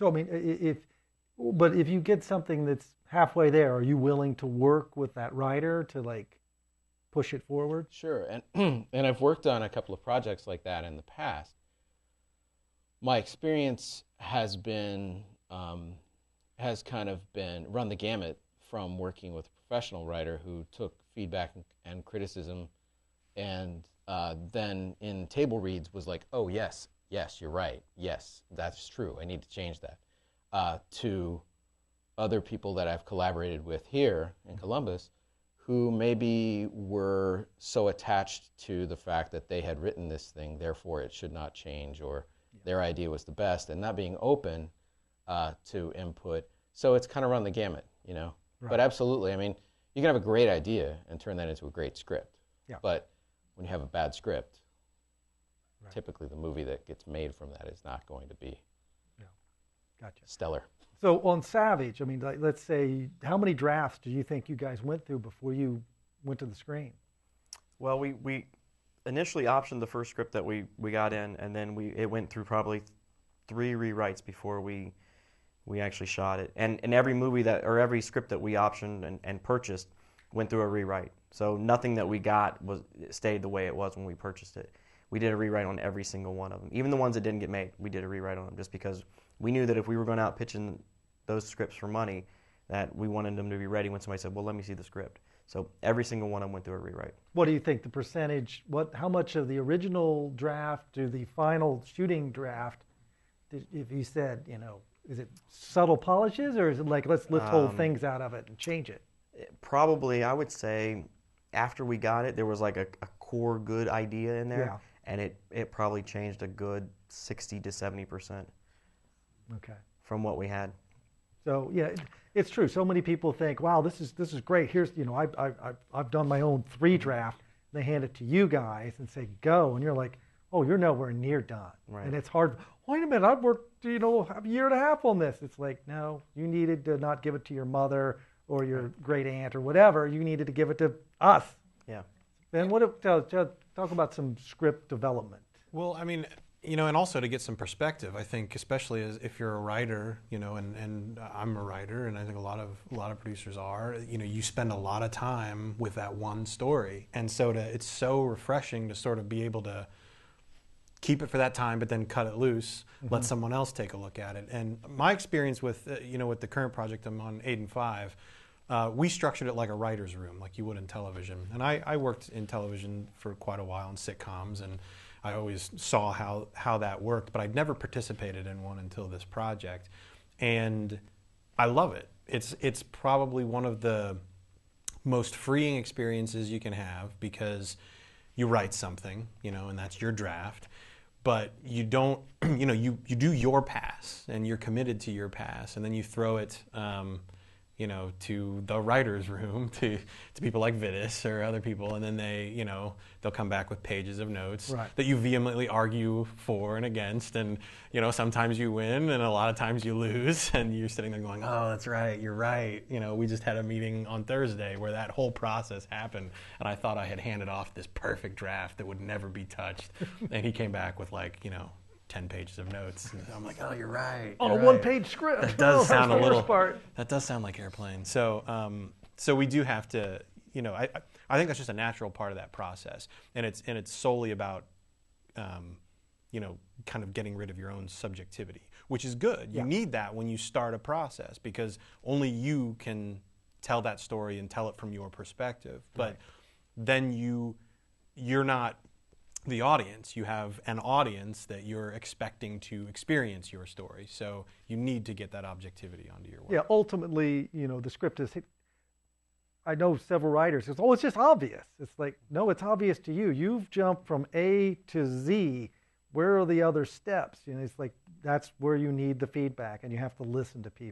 So I mean, but if you get something that's halfway there, are you willing to work with that writer to like push it forward? Sure, and and I've worked on a couple of projects like that in the past. My experience has kind of been run the gamut from working with a professional writer who took feedback and criticism, and then in table reads was like, oh yes, yes, you're right, yes, that's true, I need to change that. To other people that I've collaborated with here in Columbus, who maybe were so attached to the fact that they had written this thing, therefore it should not change, or their idea was the best, and not being open to input. So it's kind of run the gamut, you know. Right. But absolutely, I mean, you can have a great idea and turn that into a great script. Yeah. But when you have a bad script, right, typically the movie that gets made from that is not going to be stellar. So on Savage, I mean, like, let's say, how many drafts do you think you guys went through before you went to the screen? Well, we initially optioned the first script that we got in, and then it went through probably 3 rewrites before we actually shot it. And every movie every script that we optioned and purchased went through a rewrite. So nothing that we got stayed the way it was when we purchased it. We did a rewrite on every single one of them. Even the ones that didn't get made, we did a rewrite on them, just because we knew that if we were going out pitching those scripts for money, that we wanted them to be ready when somebody said, well, let me see the script. So every single one of them went through a rewrite. What do you think the percentage, how much of the original draft to the final shooting draft, if you said, you know, is it subtle polishes, or is it like, let's lift whole things out of it and change it? Probably, I would say, after we got it, there was like a core good idea in there, and it probably changed a good 60 to 70%. Okay. From what we had. So yeah, it's true. So many people think, wow, this is great. Here's, you know, I've done my own 3 draft. They hand it to you guys and say go, and you're like, oh, you're nowhere near done. Right. And it's hard. Wait a minute, I've worked, you know, a year and a half on this. It's like, no, you needed to not give it to your mother or your great aunt or whatever. You needed to give it to us. Yeah. And talk about some script development. Well, I mean, you know, and also to get some perspective, I think, especially if you're a writer, you know, and I'm a writer, and I think a lot of producers are, you know, you spend a lot of time with that one story, and so it's so refreshing to sort of be able to keep it for that time, but then cut it loose, let someone else take a look at it. And my experience with, you know, with the current project I'm on, 8 and 5, we structured it like a writer's room, like you would in television. And I worked in television for quite a while in sitcoms, and I always saw how that worked, but I'd never participated in one until this project. And I love it. It's probably one of the most freeing experiences you can have, because you write something, you know, and that's your draft. But you don't, you know, you do your pass, and you're committed to your pass, and then you throw it, you know, to the writer's room, to people like Vitis or other people, and then they, you know, they'll come back with pages of notes that you vehemently argue for and against, and, you know, sometimes you win, and a lot of times you lose, and you're sitting there going, oh, that's right, you're right. You know, we just had a meeting on Thursday where that whole process happened, and I thought I had handed off this perfect draft that would never be touched, and he came back with, like, you know, 10 pages of notes. And I'm like, oh, you're right. On a one-page script. That does sound a little. That does sound like Airplane. So, so we do have to, you know, I think that's just a natural part of that process, and it's solely about, you know, kind of getting rid of your own subjectivity, which is good. You need that when you start a process, because only you can tell that story and tell it from your perspective. But then you're not the audience. You have an audience that you're expecting to experience your story. So you need to get that objectivity onto your work. Yeah, ultimately, you know, the script is, I know several writers, it's, oh, it's just obvious. It's like, no, it's obvious to you. You've jumped from A to Z. Where are the other steps? You know, it's like, that's where you need the feedback, and you have to listen to people.